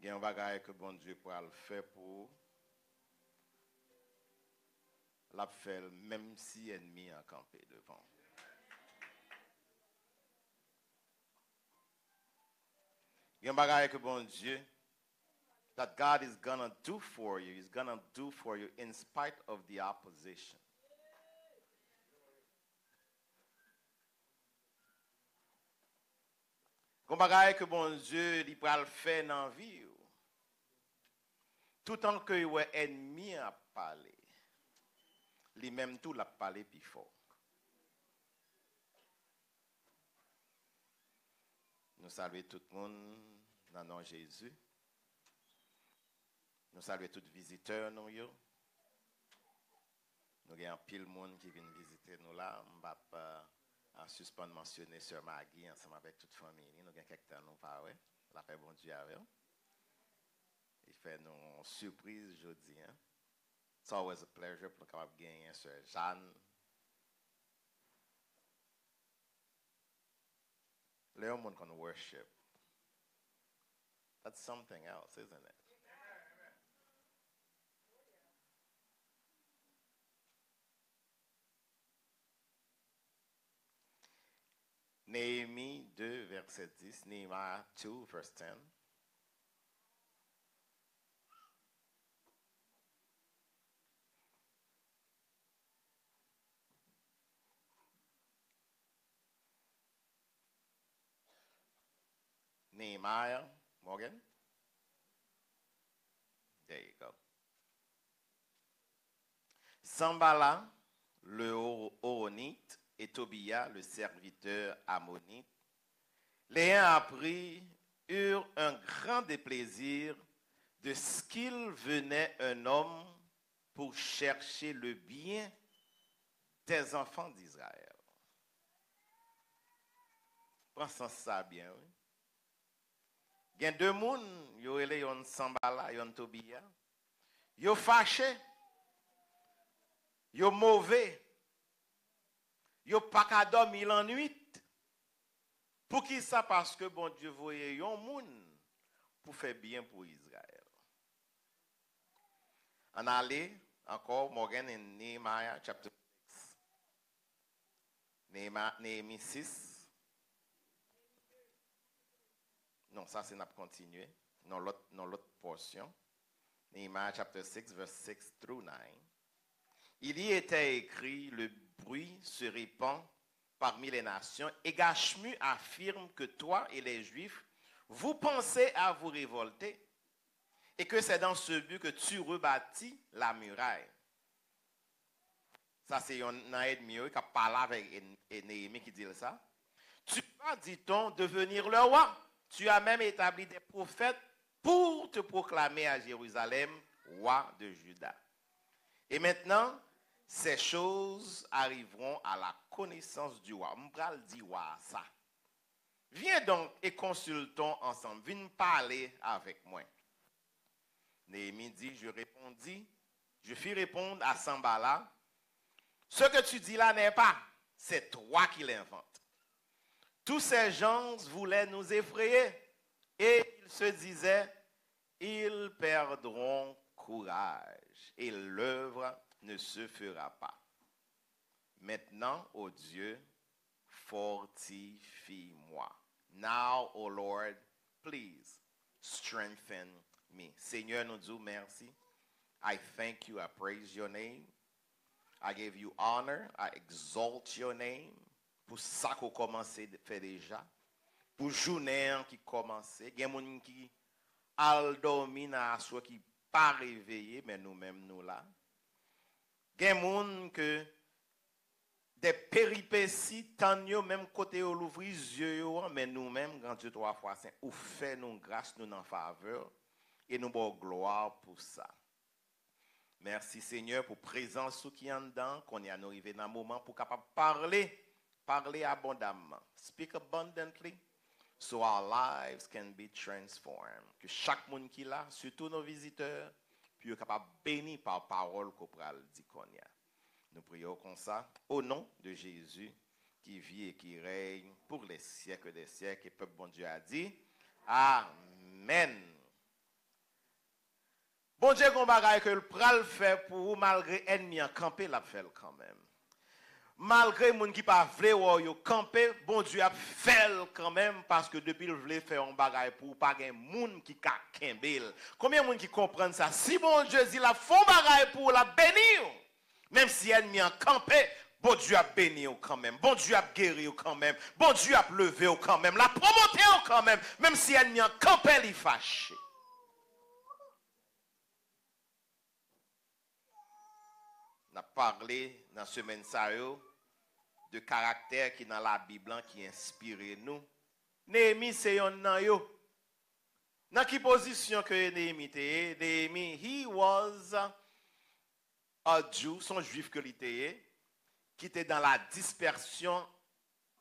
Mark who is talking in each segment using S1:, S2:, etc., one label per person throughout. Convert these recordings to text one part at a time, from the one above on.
S1: Il y a un bagage que bon Dieu pourra le faire pour la faire même si ennemi a campé devant. Il y a un bagage que bon Dieu that God is gonna do for you. He's gonna do for you in spite of the opposition. Il y a un bagage que bon Dieu il pourra le faire dans la vie. Tout tant que vous ennemi à parler. Lui-même tout l'a parlé plus fort. Nous saluons tout le monde dans le nom de Jésus. Nous saluons tous les visiteurs. Nous avons pile de monde qui vient visiter nous là. Je ne vais pas en suspendre mentionner Sœur Maggie ensemble avec toute la famille. Nous avons quelqu'un nous parler. La paix bon Dieu avec eux. Il fait nous une surprise aujourd'hui. It's always a pleasure pour nous capables de gagner Sœur Jeanne. Le monde qu'on worship. That's something else, isn't it? Néhémie 2, verset 10. Nehemiah 2, verse 10. Nehemiah, Morgan. There you go. Sambala, le Horonite, et Tobia, le serviteur ammonite, l'ayant appris, eurent un grand déplaisir de ce qu'il venait un homme pour chercher le bien des enfants d'Israël. Prends ça bien, oui. Il y a deux personnes, il y a un Sambala, il y a un Tobia. Ils sont fâchés. Ils sont mauvais. Ils n'ont pas qu'à dormir la nuit. Pour qui ça? Parce que bon Dieu voyait un monde pour faire bien pour Israël. On allait encore, Morgan in Nehemiah chapter 6. Nehemiah 6. Non, ça c'est n'a continuer. Dans l'autre portion. Nehemiah chapter 6, verse 6 through 9. Il y était écrit, le bruit se répand parmi les nations, et Gachmu affirme que toi et les Juifs, vous pensez à vous révolter, et que c'est dans ce but que tu rebâtis la muraille. Ça, c'est un ennemi qui a parlé avec Néhémie qui dit ça. Tu vas, dit-on, devenir le roi. Tu as même établi des prophètes pour te proclamer à Jérusalem, roi de Juda. Et maintenant, ces choses arriveront à la connaissance du roi. M'bral dit roi ça. Viens donc et consultons ensemble. Viens parler avec moi. Néhémie dit, je fis répondre à Sambala, ce que tu dis là n'est pas, c'est toi qui l'inventes. Tous ces gens voulaient nous effrayer et ils se disaient, ils perdront courage et l'œuvre ne se fera pas. Maintenant, ô Dieu, fortifie-moi. Now, ô Lord, please strengthen me. Seigneur, nous disons merci. I thank you, I praise your name. I give you honor, I exalt your name. Pour ça qu'on commence à faire déjà. Pour journée qui commence. Il y a des gens qui al dormi na soit qui pas réveillé, mais nous-mêmes nous là. Il y a des gens que des péripéties, tant yo même côté au l'ouvrir yeux, mais nous-mêmes, quand Dieu 3 fois saint, ou fait nous grâce, nous en faveur, et nous bon gloire pour ça. Merci Seigneur pour présence qui en dedans, qu'on y a arrivé dans un moment pour capable parler abondamment. Speak abundantly, so our lives can be transformed. Que chaque monde qui est là, surtout nos visiteurs, puisse capable béni par parole qu'on pral dit qu'on y a. Nous prions comme ça, au nom de Jésus, qui vit et qui règne pour les siècles des siècles. Et peuple bon Dieu a dit, Amen. Bon Dieu, qu'on bagaille que le pral fait pour vous, malgré ennemi en campé, l'a fait quand même. Malgré les gens qui pas vle ou camper, bon Dieu a fait quand même parce que depuis le vle faire un bagaille pour pas gen moun qui ka kembel. Combien de monde qui comprennent ça? Si bon Dieu dit la font bagaille pour la bénir, même si ennemi en campé, bon Dieu a béni quand même. Bon Dieu a guéri quand même. Bon Dieu a levé quand même. La promoté quand même, même si ennemi en campé, il fâché. On a parlé dans ce semaine de caractère qui dans la Bible qui inspire nous. Néhémie c'est un nan yo. Dans quelle position que Néhémie était? Néhémie, he was a Jew, son juif que était, qui était dans la dispersion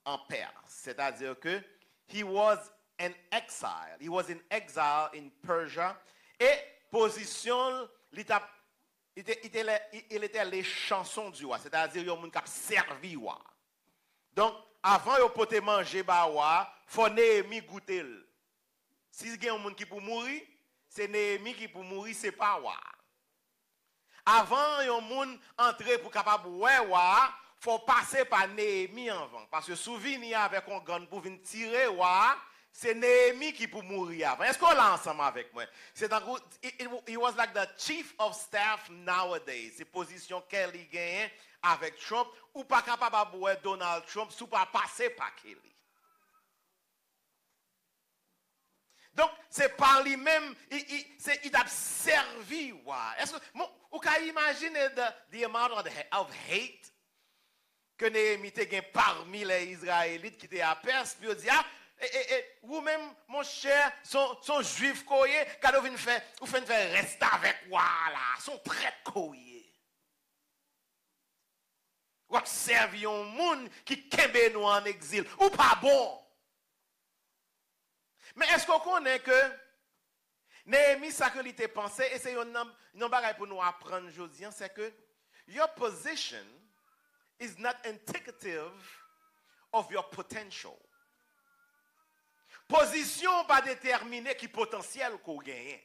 S1: en Perse. C'est-à-dire que he was an exile. He was in exile in Persia. Et position, il était les chansons du roi. C'est-à-dire il y a des gens qui ont servi roi. Donc, avant de pouvoir manger, il faut Néhémie goûter. Si il y a un monde qui peut mourir, c'est Néhémie qui peut mourir, ce n'est pas roi. Avant, il y a un monde entrer pour capable roi, il faut passer par Néhémie avant. Parce que souvenir avec un gun pour venir tirer roi, c'est Néhémie qui peut mourir avant. Est-ce qu'on l'a ensemble avec moi? C'est he was like the chief of staff nowadays. C'est position qu'elle gagne avec Trump ou pas capable de voir Donald Trump sous pas passer par Kelly. Donc c'est par lui-même il a servi. Est-ce que vous pouvez imaginer the amount of hate que Néhémie a parmi les Israélites qui étaient à Perse, puis il dit vous-même, mon cher, sont juifs koye, quand vous faites rester avec moi là, sont prêts koye. Ou observer un monde qui kembe nous en exil, ou pas bon. Mais est-ce qu'on connaît que Néhémie, ça que l'il pensé, et c'est un bagage pour nous apprendre aujourd'hui, c'est que your position is not indicative of your potential. Position pas déterminer qui potentiel qu'on gagne.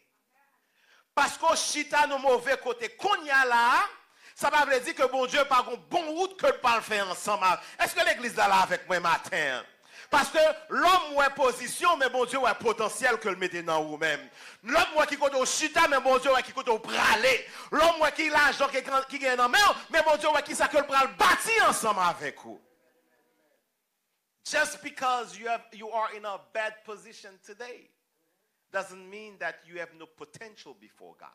S1: Parce que chita nos mauvais côté qu'on y a là, ça veut dire que bon Dieu pas une bonne route que pas le faire ensemble. Est-ce que l'église est là avec moi matin? Parce que l'homme ouais position, mais bon Dieu ouais potentiel que le mettez dans vous-même. L'homme ouais qui côté au chita, mais bon Dieu ouais qui côté au praler. L'homme ouais qui l'argent qui gagne dans main, mais bon Dieu ouais qui ça que le pral bâti ensemble avec vous. Just because you are in a bad position today doesn't mean that you have no potential before God.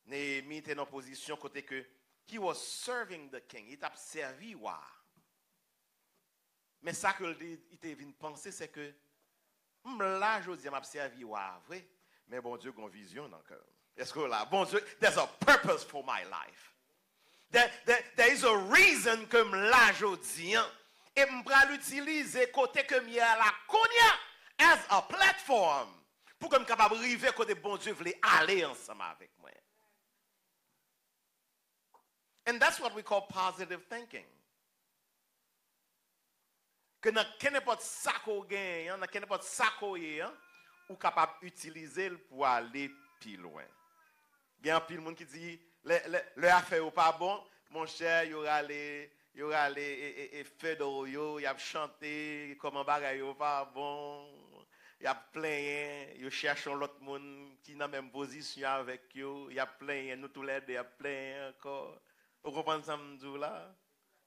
S1: Néhémie était en position côté que he was serving the king. Il t'a servi roi. Mais ça que il était venu penser c'est que là je dis m'a servi roi vrai, mais bon Dieu a une vision dans le cœur. Est-ce que là bon Dieu there's a purpose for my life. There is a reason que là je dis et m'bra l'utiliser côté que m'y a la konya as a platform pour que m'capable arriver côté bon Dieu voulait aller ensemble avec moi. And that's what we call positive thinking. Que dans n'importe ça qu'on gagne, dans n'importe ça qu'on est, ou capable d'utiliser pour aller plus loin. Il y a un pile monde qui dit le affaire ou pas bon, mon cher, il y aura les feux d'eau, il y a chanté comment bagaille ou pas bon, il y a plein, il cherche l'autre monde qui dans même position avec eux, il y a plein, nous tous les deux, il y a plein encore. Vous comprenez ça me là?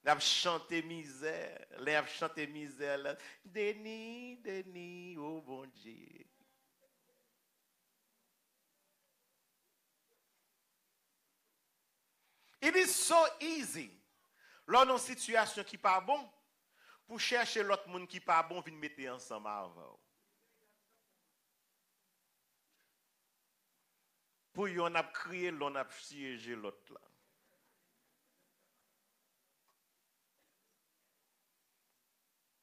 S1: Il a chanté misère, il a chanté misère, Denis, oh bon Dieu. It is so easy. Lors d'une situation qui pas bon, pour chercher l'autre monde qui pas bon, venir mettre ensemble avant. Pour yon a crié, l'on a siégé l'autre là.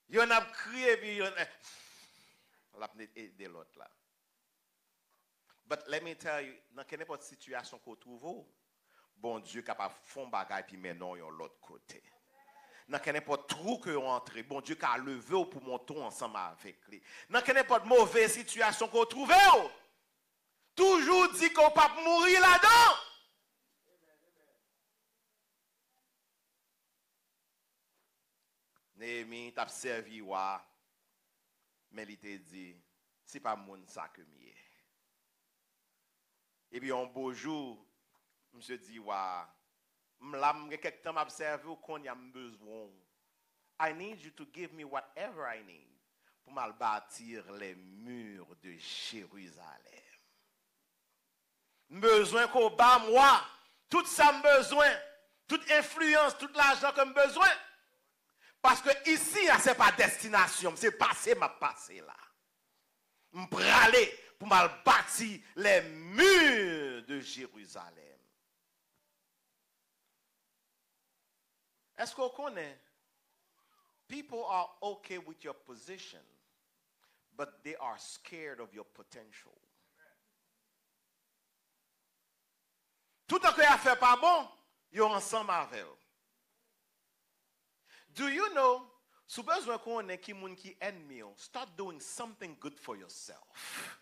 S1: Yon a crié, puis yon a aidé l'autre là. But let me tell you, dans n'importe situation qu'on trouve, bon Dieu capable de faire bagaille puis maintenant yon l'autre côté. Dans n'importe trou que on entre, bon Dieu a levé pour monter ensemble avec lui. Dans n'importe mauvaise situation qu'on trouve, toujours dit qu'on ne peut pas mourir là-dedans. Néhémie t'a servi wa, mais il t'a dit, c'est pas mon ça que mieux. Et puis un beau jour, monsieur dit wa, m'lam quelque temps m'a servi ou qu'on y a besoin. I need you to give me whatever I need pour mal bâtir les murs de Jérusalem. Besoin qu'on bat moi, tout ça besoin, toute influence, toute l'argent que besoin. Parce que ici, ce n'est pas destination, c'est passé, m'a passé là. M'praler pour mal bâtir les murs de Jérusalem. Est-ce qu'on connaît? People are okay with your position, but they are scared of your potential. Tout ce que a fait pas bon, yo ensemble avec. Do you know, sous besoin qu'on ait qui moun qui ennemi, start doing something good for yourself.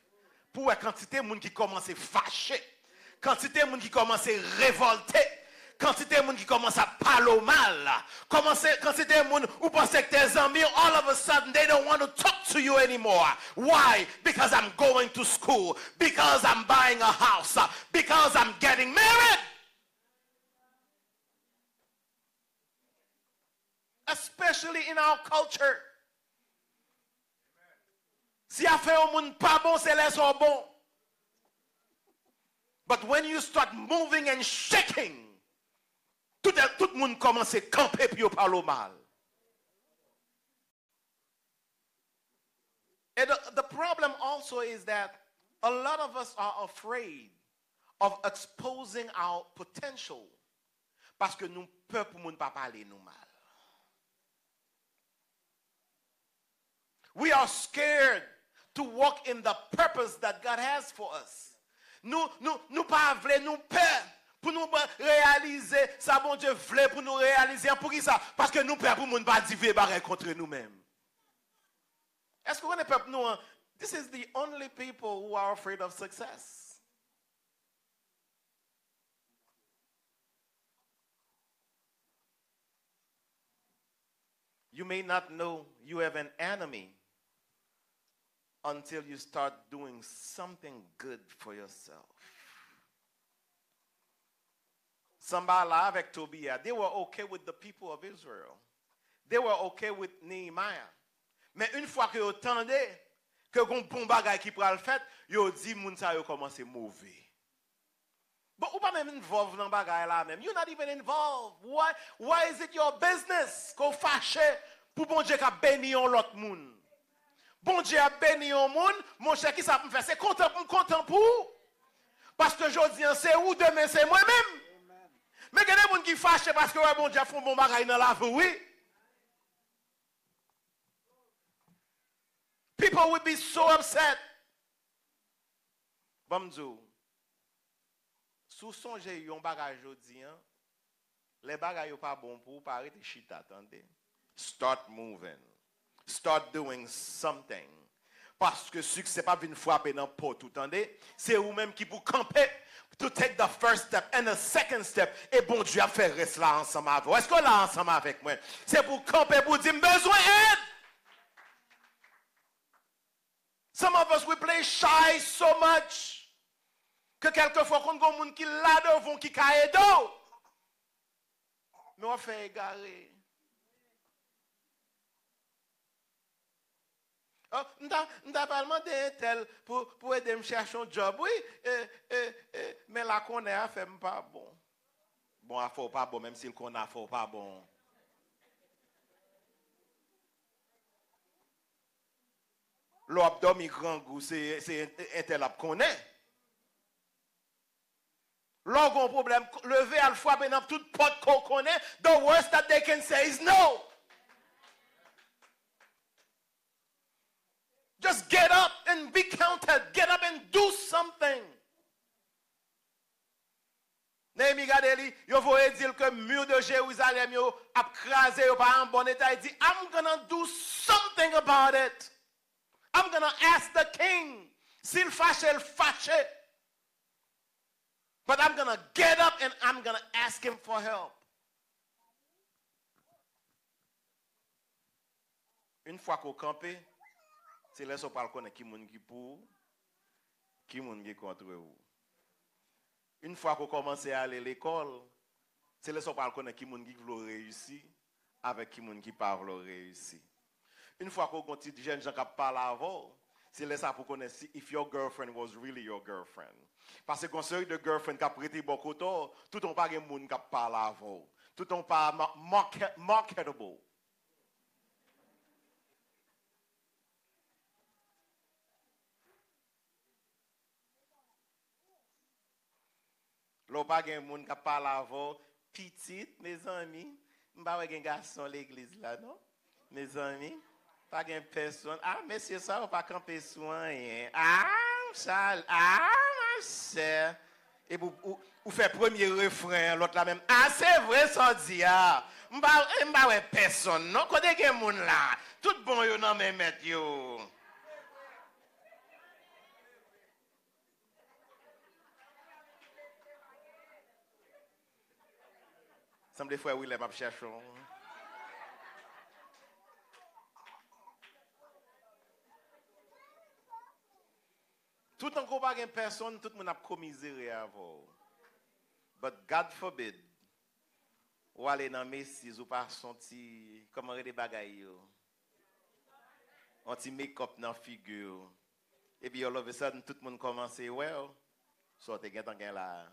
S1: Pour la quantité de moun qui commence à fâcher, quantité de moun qui commence à révolter, quantité de moun qui commence à parler mal, quantité de moun ou pensez que tes amis, all of a sudden they don't want to talk to you anymore. Why? Because I'm going to school, because I'm buying a house, because I'm getting married. Especially in our culture. Si a fait un monde pas bon, c'est les sont bons. But when you start moving and shaking, tout le monde commence à camper puis parler mal. And the problem also is that a lot of us are afraid of exposing our potential parce que nous peur pour monde pas parler nous mal. We are scared to walk in the purpose that God has for us. Nous pas vle nous peur pour nous réaliser ça bon Dieu vle pour nous réaliser pour qui ça parce que nous peur pour monde pas diviser barrer contre nous-mêmes. Est-ce que on est peuple nous this is the only people who are afraid of success. You may not know you have an enemy until you start doing something good for yourself. Somebody avec Tobiah, they were okay with the people of Israel. They were okay with Nehemiah. Mais une fois que vous entendez que vous bon bagay qui pral fait, vous dit moun sa yo commence mauvais. But ou pas même involved dans bagay là même. You're not even involved. Why is it your business? Ko fâché pour bon Dieu qu'a béni on l'autre moun. Bon Dieu a béni un monde, mon cher, qui ça me fait? C'est content pour. Parce que aujourd'hui, c'est où demain, c'est moi-même. Mais il y a des gens qui fâchent parce que ouais, bon Dieu a fait un bon bagage dans la vie, oui. People will be so upset. Bamzo, sous songer un bagage aujourd'hui, les bagages pas bon pour pas arrêter chita, attendez. Start moving. Start doing something. Parce que succès pas vient frapper dans pot tout entendez, c'est vous-même qui vous camper to take the first step and the second step et bon Dieu a fait reste là ensemble avec vous. Est-ce que là ensemble avec moi? C'est pour camper pour dire besoin d'aide. Some of us we play shy so much que quelquefois quand on monde qui là devant qui caille d'eau. Mais on fait égarer. Oh, m'ta pas demandé tel pour aider me chercher un job oui mais la qu'on a fait pas bon. Bon a fait pas bon même si qu'on a fait pas bon. L'abdomen grand goût c'est intelap connaît. Lorsqu'on problème lever à fois dans toute porte qu'on connaît, the worst that they can say is no. Just get up and be counted. Get up and do something. Néhémie Gadeli, yo voye dire que mur de Jérusalem yo a crasé yo pas en bon état. Il dit, I'm gonna do something about it. I'm gonna ask the king. S'il fâche, il fâche. But I'm going to get up and I'm going to ask him for help. Une fois qu'on campe, c'est là qu'on parle connaître qui moun qui pour, qui moun qui contre vous. Une fois qu'on commence à aller à l'école, c'est là qu'on parle connaître qui moun qui veut réussir avec qui moun qui pas veut réussir. Une fois qu'on continue jeune gens qui parlent avant, c'est là ça pour connaître si if your girlfriend was really your girlfriend. Parce que quand série de girlfriend qui a prêté beaucoup temps, tout on pas gen moun qui parle avant, tout on pas marketable. L'on pas gen moun qui parle avant, petite mes amis, m'pa wè gen garçon l'église là non? Mes amis, pas gen personne. Ah monsieur ça on pas camper soin. Ah Charles, ah ma chère. Et vous fait premier refrain, l'autre là même. Ah c'est vrai ça dit ah. M'pa wè personne non côté gen moun là. Tout bon yo nan men met yo. Semble frère Willem m'a cherché. Tout en pas une personne, tout le monde a commiséré avant. But God forbid, ou aller dans Messi ou pas senti comment des bagailles yo. Un petit make-up dans figure. Et puis all of a sudden tout le monde commence well, so te gen tan gen là.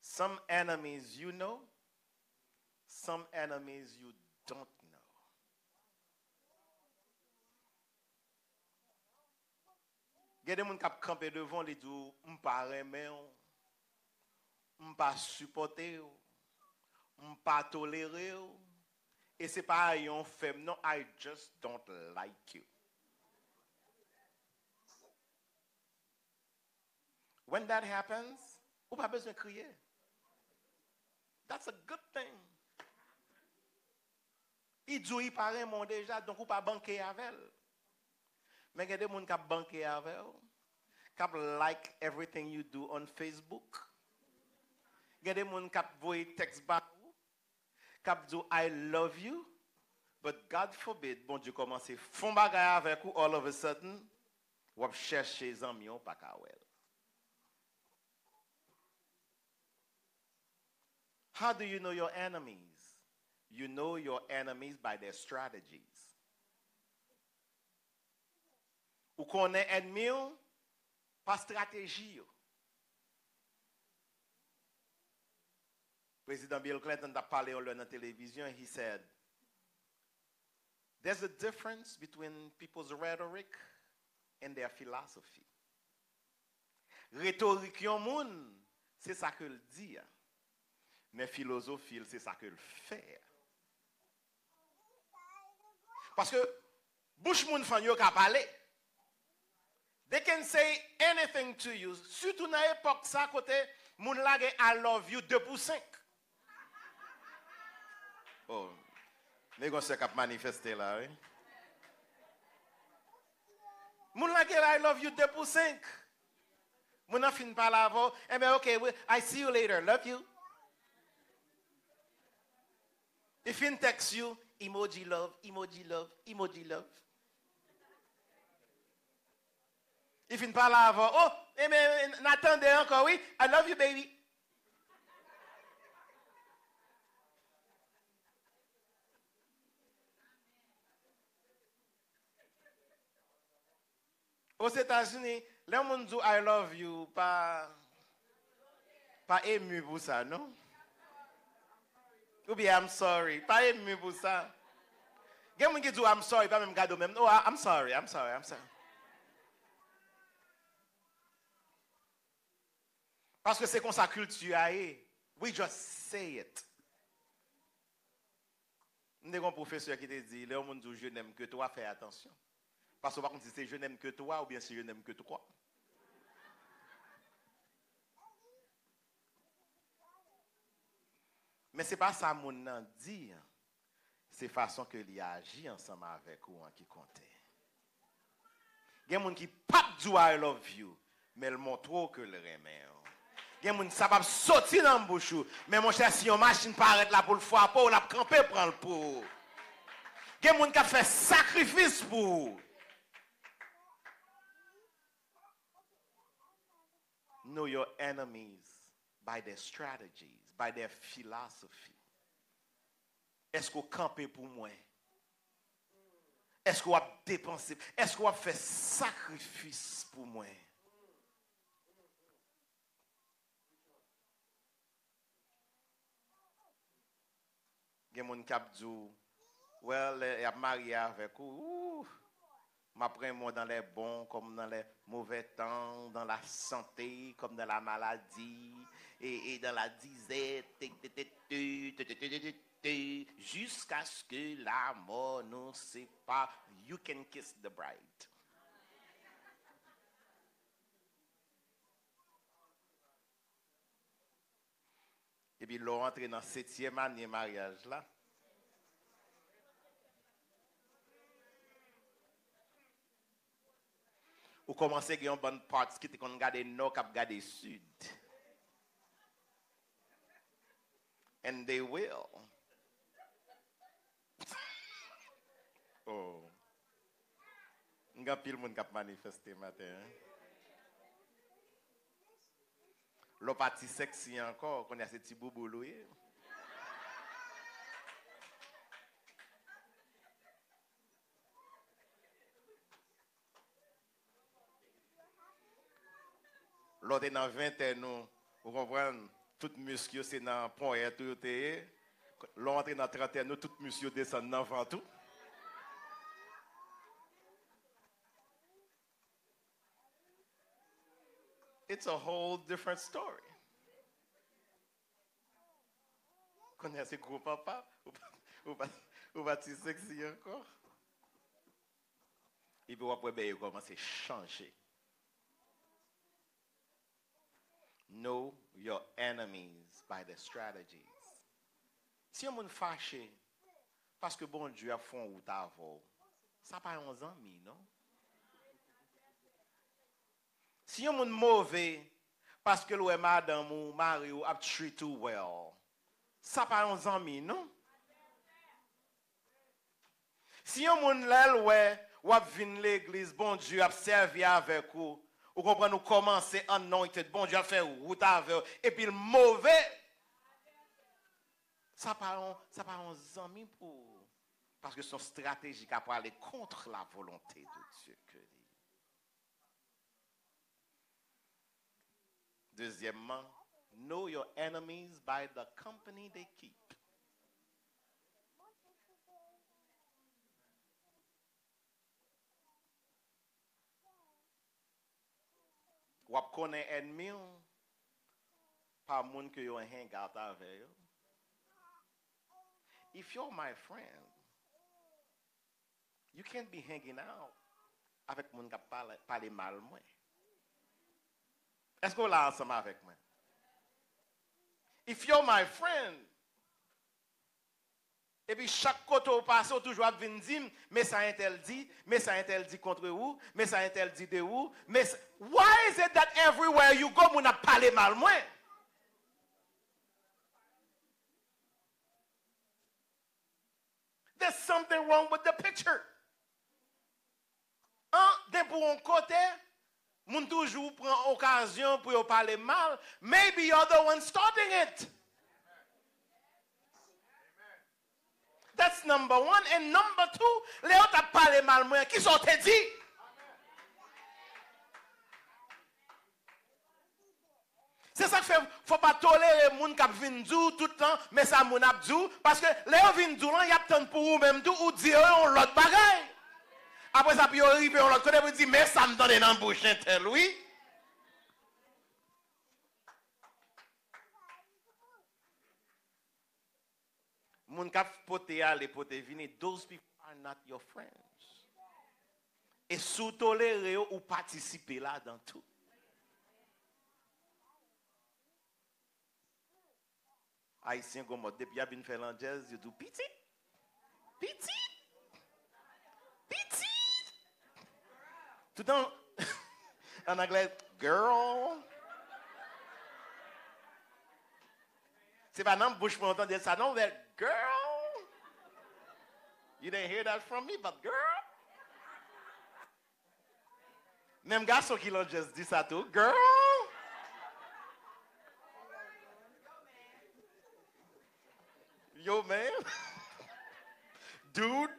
S1: Some enemies you know, some enemies you don't know. Il y a des gens qui campent devant les disent m'pa remen, m'pa supporter, m'pa tolérer et c'est pas un femme non I just don't like you. When that happens, ou pas besoin de crier. That's a good thing. Il dit il paraît mon déjà donc ou pas banquer avec elle. Mais il y a des gens qui banquer avec elle, qui like everything you do on Facebook. Il y a des gens qui voient texte back qui disent I love you. But God forbid, bon Dieu commence à faire bagaille avec vous all of a sudden, ou chercher les amis pas kawel. How do you know your enemies? You know your enemies by their strategies. Ou connaît ennemi par stratégie. Président Bill Clinton a parlé dans la télévision. He said, there's a difference between people's rhetoric and their philosophy. Rhétorique yon moun, c'est ça que le dit. Mais philosophie, c'est ça que le fait. Parce que bouche moun fan yo ka parler. They can say anything to you. Surtout dans l'époque ça côté moun la gen I love you 2 pour 5. Oh, les gars se cap manifester là, oui. Moun la gen I love you 2 pour 5. Moun a fin parler avant, eh ben okay, I see you later. Love you. If he text you, emoji love, emoji love, emoji love. If il parle avant, oh, mais n'attendez encore, oui, I love you, baby. Aux États-Unis, les gens disent I love you, pas ému pour ça, non? Ou bien I'm sorry, pas ému pour ça. Il y a des gens qui disent I'm sorry, pas même gado même. Oh, I'm sorry, I'm sorry, I'm sorry. Parce que c'est comme ça culture aille. We just say it. Nous avons un professeur qui te dit, les gens disent je n'aime que toi, fais attention. Parce que par contre, si c'est je n'aime que toi ou bien si je n'aime que toi. Mais ce n'est pas ça mon nom dit. c'est façon que il agit ensemble avec vous qui compte. Il y a des gens qui pas dit I love you, mais ils montrent que le remet. Il y a des gens qui savent sortir dans la bouche, mais mon cher, si une machine paraît là pour le frapper, ou la camper prendre pour. Il y a des gens qui fait sacrifice pour. Know your enemies by their strategies, by their philosophy. Est-ce qu'on campe pour moi? Est-ce qu'on a dépensé? Est-ce qu'on a fait sacrifice pour moi? Il y a des gens qui disent, well, il y a marié avec vous. M'apprends-moi dans les bons comme dans les mauvais temps, dans la santé comme dans la maladie, et dans la disette, jusqu'à ce que la mort nous sépare. You can kiss the bride. Et puis, l'on rentre dans la 7e année de mariage là. Ou commencez à avoir une bonne partie qui te regarde nord, qui regarde sud. And they will. Oh. Il y a pile de monde qui a manifesté matin. Le parti sexy encore, qu'on a ce petit boubou loué. L'autre est dans 20 ans, vous comprenez? Tout muscle, c'est dans le point et tout. L'autre est dans 30 ans, tout muscle descend dans le vent tout. It's a whole different story. Connaissez gros papa? Ou bâti sexy encore? Et puis après, il commence à changer. Know your enemies by their strategies. Si on est fâché, parce que bon Dieu a fait ou t'avou, ça pas 11 ans, non? Si on est mauvais, parce que le madame ou mari ou a treat you well, ça pas 11 ans, non? Si on est là, ou a venu l'église, bon Dieu a servi avec vous, vous comprenez, nous commencer anointed, bon Dieu a fait route avec vous, et puis le mauvais, ça pas 11 ans pour. Parce que son stratégique pour aller contre la volonté de Dieu. Deuxièmement, know your enemies by the company they keep. Ou connaît ennemi par monde que yo hang out avec yo. If you're my friend, you can't be hanging out avec monde qui parle mal moi. Est-ce que vous là ensemble avec moi? If you're my friend, et puis chaque côté au passé, toujours à venir dire, mais ça interdit, mais ça interdit contre vous, mais ça interdit de vous, mais why is it that everywhere you go, vous n'a parlé mal moi? There's something wrong with the picture. D'un pour un côté, moun toujours prend occasion pour parler mal, maybe you're the one starting it. That's number one. And number two, les autres a parlé mal moi, qui sont te dit? C'est ça que fait, faut pas tolérer les gens qui viennent tout le temps, mais ça moun ap dou, parce que les gens viennent dou, il y a tant pour vous même tout, ou dire on l'autre bagaille. Après ça, puis on arrive, on l'autre côté, vous dit, mais ça me donne dans le bouche, tel, oui. Moun kap pote ale pote vini, those people are not your friends. Et sous toléré ou participer là dans tout. Haïtien comme depuis y a bien fait l'angèse, you do piti. Petit. Petit. Tout en anglais, girl. C'est pas non, bouche pour entendre ça, non, mais girl. You didn't hear that from me, but girl. Même garçon qui l'ont juste dit ça tout, girl. Yo, man. Dude.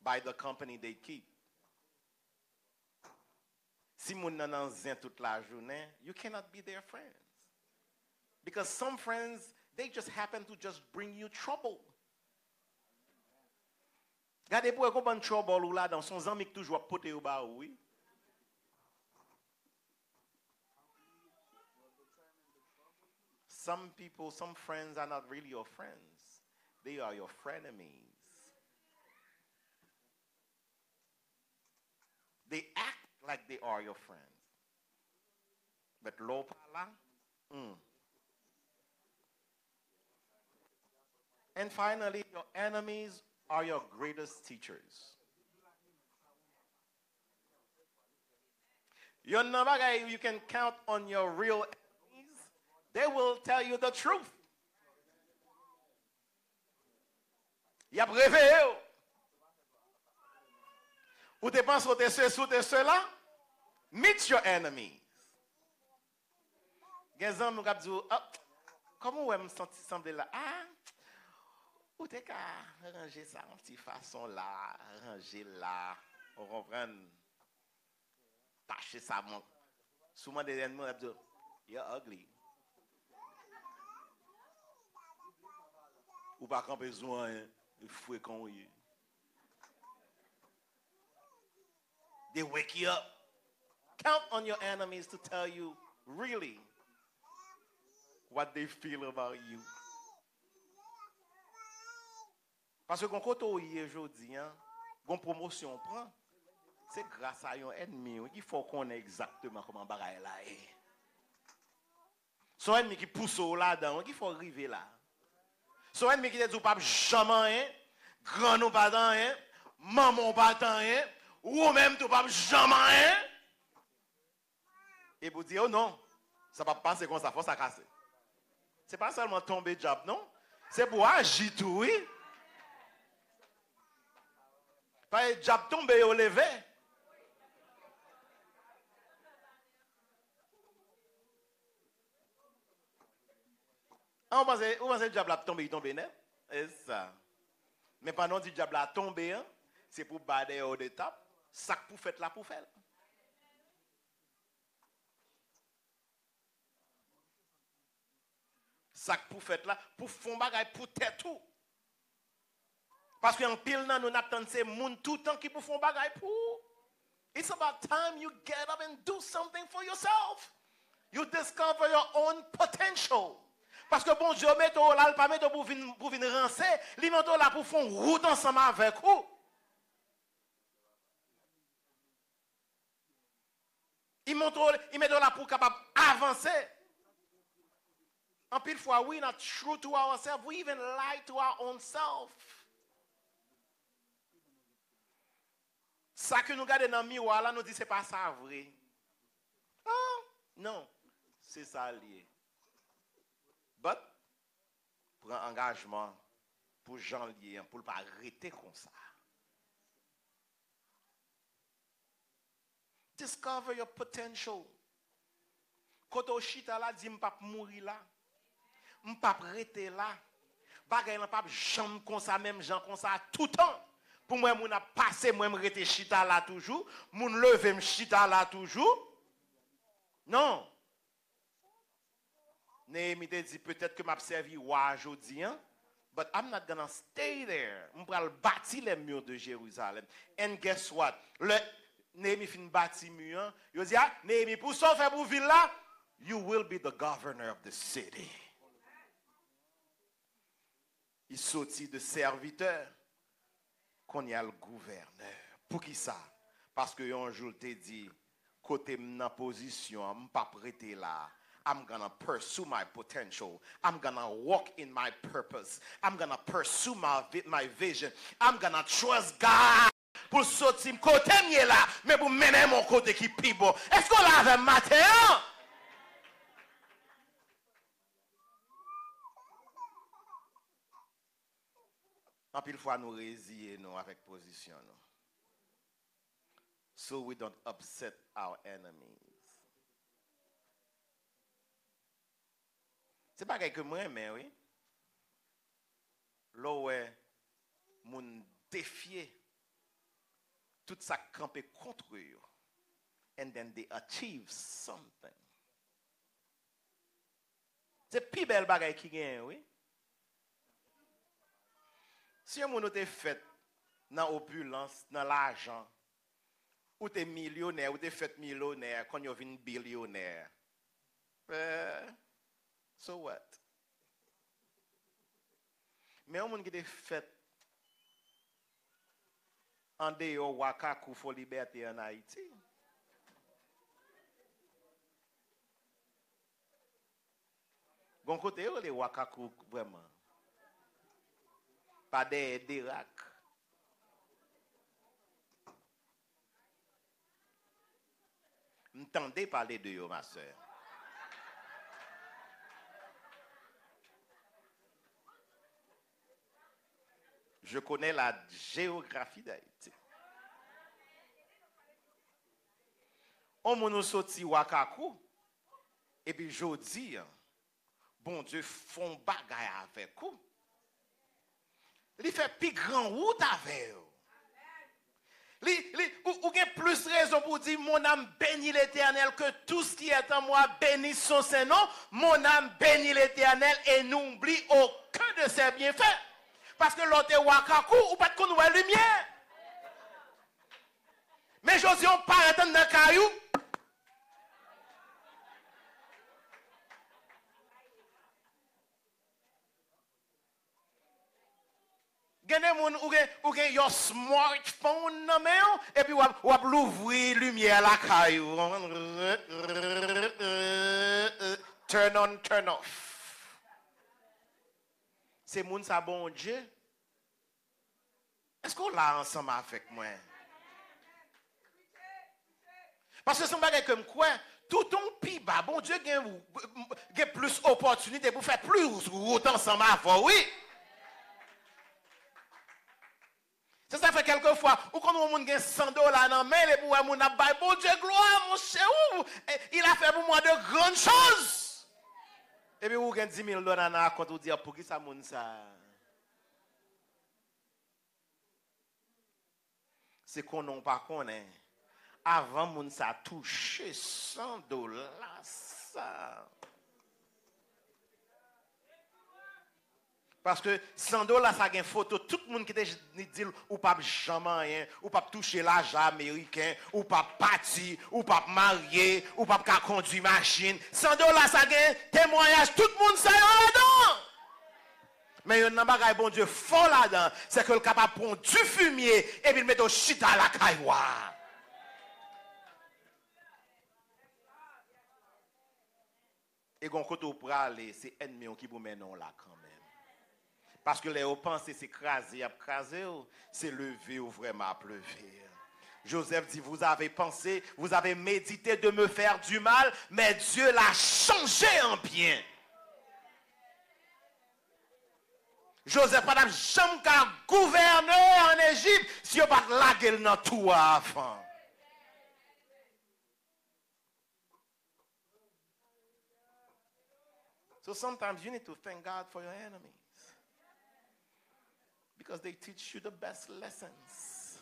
S1: By the company they keep. Si moun nan nan zin toute la journée, you cannot be their friends. Because some friends, they just happen to just bring you trouble. Gade pou yon ban trouble ou la dans son zami qui toujours pote ou ba oui. Some people, some friends are not really your friends. They are your frenemies. They act like they are your friends. But l'eau par là, And finally, your enemies are your greatest teachers. You can count on your real enemies. They will tell you the truth. Y a réveillé. Ou te penses que t'es ceci ou t'es cela? Meet your enemies. Gazan nous cap dire, comment on me sentir sembler là? Ah, ou t'es qu'à ranger ça en petite façon là, ranger là, on comprend? Tâcher ça mon. Souvent des ennemis ont dit, you're ugly. Ou pas qu'on besoin de fouet qu'on y. They wake you up. Count on your enemies to tell you really what they feel about you. Parce que quand on y aujourd'hui, quand promotion prend, c'est grâce à un ennemi qu'il faut qu'on ait exactement comment bagaille là est. Son ennemi qui pousse là-dedans, il faut arriver là. Son ennemi qui dit ou pas jamais, grand nous pas dans rien, maman pas dans rien, ou même tu pas jamais rien. Et vous dire oh non, ça va pas passer comme ça, faut ça casser. C'est pas seulement tomber job non, c'est pour agir tout oui. Pas job tomber au lever. On pense le diable a tombé, il tombe net. C'est ça. Mais pendant que le diable a tombé, c'est pour bader au d'étape. Ça pour faire là pour faire. Ça pour faire là, pour faire bagay pour tête tout. Parce qu'en pile nan nous n'attendons ces moun tout le temps qui pour faire bagay pour. It's about time you get up and do something for yourself. You discover your own potential. Parce que bon Dieu met là, pas mettre pour venir rancer, il met là pour faire route ensemble avec vous. Il met là pour capable avancer. En pile fois, we not true to ourselves, we even lie to our own self. Ça que nous regardons dans le miroir là, nous dit c'est pas ça vrai. Ah, non, c'est ça lié. But, pour un engagement, pour Jean lié, pour ne pas arrêter comme ça. Discover your potential. Quand on chita là, dit m'pas mourir là. M'pas arrêter là. Bagay nan pas jambe comme ça même gens comme ça tout le temps. Pour moi mon a passé moi me rete chita là toujours, mon lever me chita là toujours. Non. Néhémie dit peut-être que m'a servi roi aujourd'hui, but I'm not gonna stay there. Je vais bâtir les murs de Jérusalem. And guess what? Le Néhémie fin bâtir mur, il dit Néhémie pour sauver pour ville là, you will be the governor of the city. Il sortit de serviteur qu'on y a le gouverneur. Pour qui ça? Parce que un jour te dit côté dans position, m'pas prêter là. I'm going to pursue my potential. I'm going to walk in my purpose. I'm going to pursue my vision. I'm going to trust God pour sortir côté mieux là, mais pour mener mon côté qui plus bon. Est-ce qu'on l'a avec matin? En pile fois nous résilier nous avec position nous. So we don't upset our enemies. C'est pas quelque moi mais oui. Là ouais moun défier tout ça camper contre eux and then they achieve something. C'est plus belle bagaille qui gagne oui. Si on a fait dans l'opulence, dans l'argent, ou tu es millionnaire, ou tu es fait millionnaire, quand tu es billionnaire, so what? Mais on qui est fait en dehors Wakaku pour liberté en Haïti. Bon côté, les Wakaku vraiment. Pas des Irak. M'entendez parler de yo, ma soeur. Je connais la géographie d'Haïti. On m'a sorti Wakaku, et puis je dis, bon Dieu, font bagaille avec vous. Il fait plus grand route avec eux. Ou a plus raison pour dire mon âme bénit l'Éternel que tout ce qui est en moi bénit son Saint-Nom. Mon âme bénit l'Éternel et n'oublie aucun de ses bienfaits. Parce que l'autre est Wakaku ou pas de qu'on voit lumière. Mais Josué, on part dans le caillou. Gagné moun ou gen yon smartphone nan men et puis ou l'ouvrir lumière la caillou. Turn on, turn off. C'est moun sa bon Dieu. Est-ce qu'on l'a ensemble avec moi? Parce que c'est bagay comme quoi tout ton pi bas, bon Dieu gen plus opportunité pour faire plus route ensemble avant, oui. C'est ça fait quelquefois, ou quand on a 100 dollars dans main, et pour on a bail, bon Dieu, gloire, mon cher, il a fait pour moi de grandes choses. Et puis, vous avez 10 000 dollars dans compte, vous dire, pour qui ça moun ça? C'est qu'on n'a pas connaît. Avant, moun ça touché 100 dollars, ça. Parce que 100 dollars, ça a une photo. Tout le monde qui te dit ou pas jamais rien, ou pas toucher l'argent américain, ou pas parti, ou pas marié, ou pas conduire machine. 100 dollars, ça a un témoignage. Tout le monde sait là-dedans. Mais il y a un bagage, bon Dieu, fort là-dedans. C'est que le capable de prendre du fumier et puis le mettre au chita à la cailloua. Et quand on peut aller, c'est ennemi qui vous mène là quand même. Parce que les pensées s'écraser, c'est lever ou vraiment pleuver. Joseph dit, vous avez pensé, vous avez médité de me faire du mal, mais Dieu l'a changé en bien. Joseph n'a jamais qu'à gouverner en Égypte si il n'a pas lagué dans tout avant. So sometimes you need to thank God for your enemies. Because they teach you the best lessons.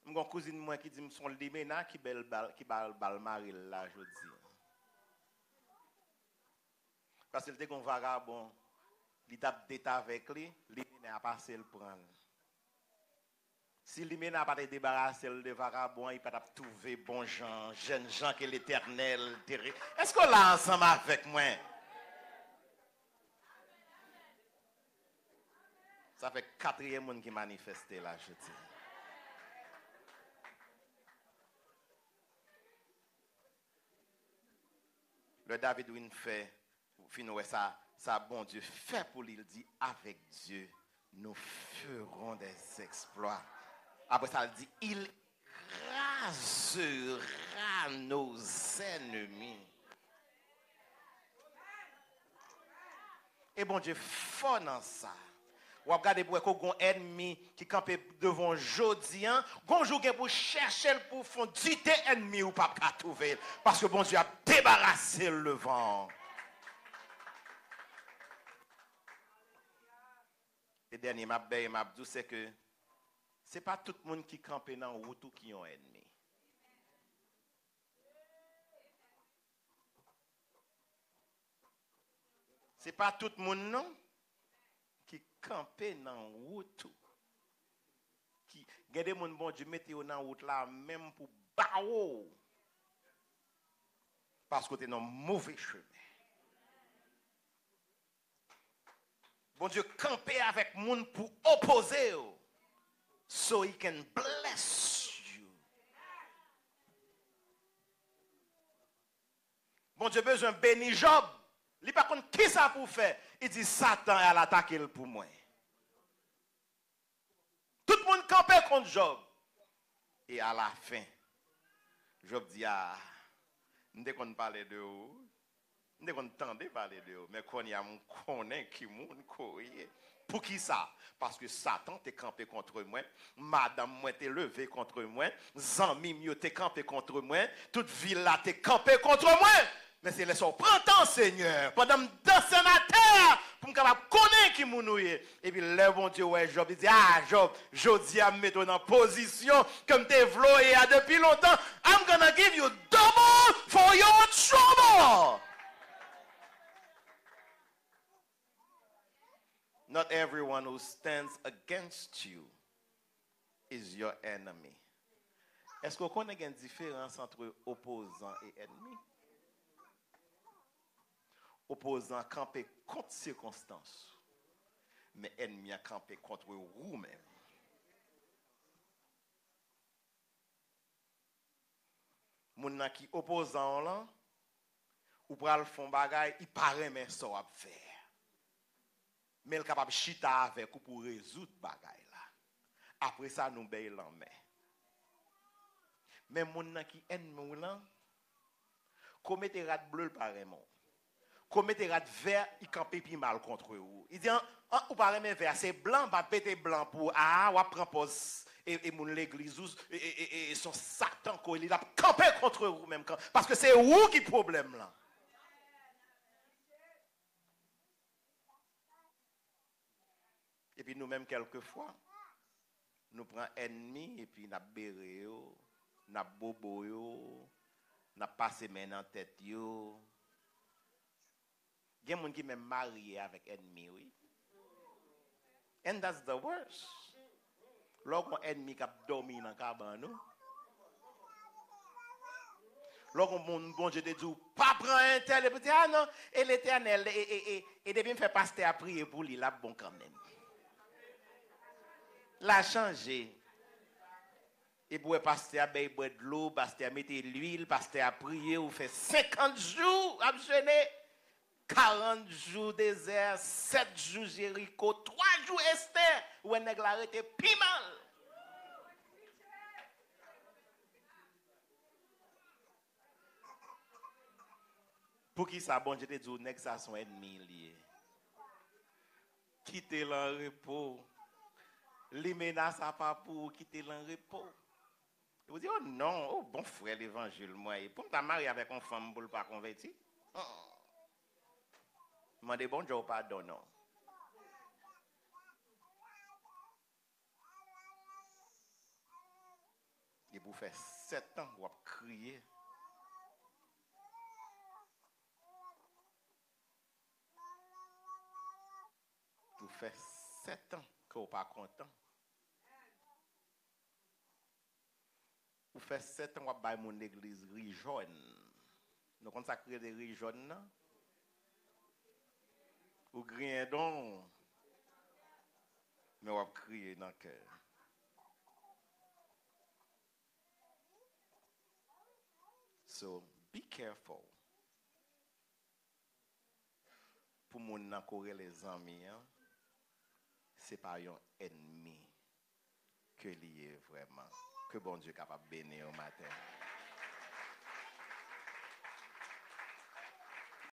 S1: Mon cousine moi qui dit son limena qui bal mari là je dis. Parce qu'il était un vagabond, il tape d'état avec lui, limena a passé le prendre. Si limena n'a pas été débarrassé de vagabond, il pas trouver bon gens, jeunes gens que l'Éternel. Est-ce qu'on l'a ensemble avec moi? Ça fait 4e monde qui manifeste là, je dis. Le David Win fait, finoué ça bon Dieu fait pour lui, il dit, avec Dieu, nous ferons des exploits. Après ça, il dit, il rasera nos ennemis. Et bon Dieu, fort dans ça. Ou regardez pour qu'on ennemi qui campe devant jodi an, gonjou gen pour chercher pour fond dité ennemi ou pas trouver parce que bon Dieu a débarrassé le vent. Et dernier m'a dit c'est que c'est pas tout le monde qui campe dans route qui ont ennemi. C'est pas tout le monde non qui campe dans route qui gade moun bon Dieu mette yo dans route là même pour baou parce que tu es dans mauvais chemin. Bon Dieu camper avec moun pour opposer so he can bless you. Bon Dieu besoin bénir Job. Il pas contre qui ça pour faire. Il dit Satan a l'attaqué pour moi. Tout le monde campait contre Job. Et à la fin, Job dit ah, nous devons parler de vous. Nous devons entendre parler de vous. Mais quand il y a mon connaît qui moun courir. Pour qui ça? Parce que Satan t'est campé contre moi, madame moi t'est levé contre moi, zami mieux t'est campé contre moi, toute ville là t'est campé contre moi. Mais c'est le printemps, Seigneur, pendant que je danse dans la terre, pour me connaître qui mounouye. Et puis, le bon Dieu, ouais, Job, il dit, ah, Job, je dis à me mettre en position, comme t'es vloé depuis longtemps, I'm gonna give you double for your trouble. Not everyone who stands against you is your enemy. Est-ce qu'on connaît une différence entre opposant et ennemi? Opposant campé contre circonstances, mais ennemi a campé contre vous-même. Moun qui opposant là, ou pral font bagay, il paraît mais ça va faire. Mais il est capable de chita avec ou pour résoudre bagay là. Après ça nous bay l'en main. Mais moun qui ennemi là, commettez rat bleu pareillement. Commettez rat vert, il campe puis mal contre vous. Il dit ou pas même vert, c'est blanc, pas péter blanc pour ou prend pause et mon l'église et son Satan quoi, il a campé contre vous même parce que c'est vous qui problème là. Et puis nous-mêmes, quelquefois, nous prenons ennemi et puis nous béré, nous bobo, nous passé main en tête. Il y a des gens qui sont mariés avec ennemi, oui. And that's the worst. Lorsqu'on ennemi qui dormi dans le cabane, lorsqu'on bon Dieu te dit, pas prendre un tel, et puis ah non, et l'éternel, et depuis me faire pasteur à prier pour lui, là, bon quand même. L'a changé. Et pour pasteur à boire de l'eau, pasteur à mettre l'huile, pasteur à prier, ou fait 50 jours à jeûner, 40 jours désert, 7 jours Jéricho, 3 jours Esther, où un nègre arrêté pis mal. Pour qui ça, bon, je te dis, nègre ça son ennemi lié. Quittez le repos. Les menaces à pas pour quitter le repos. Vous dites, oh non, oh bon frère l'évangile, moi, pour me marier avec une femme pour ne pas convertir. Demandez bon Dieu pardon, non. Et vous faites 7 ans, vous crier. Vous faites 7 ans que vous n'êtes pas content. Vous faites 7 ans que vous avez mon église riz jaune. Nous consacrons des riz jaunes. Vous criez donc. Mais vous criez dans le cœur. So be careful pour moun nan kore les amis, hein, c'est pas un ennemi que lié vraiment. Que bon Dieu est capable de bénir au matin.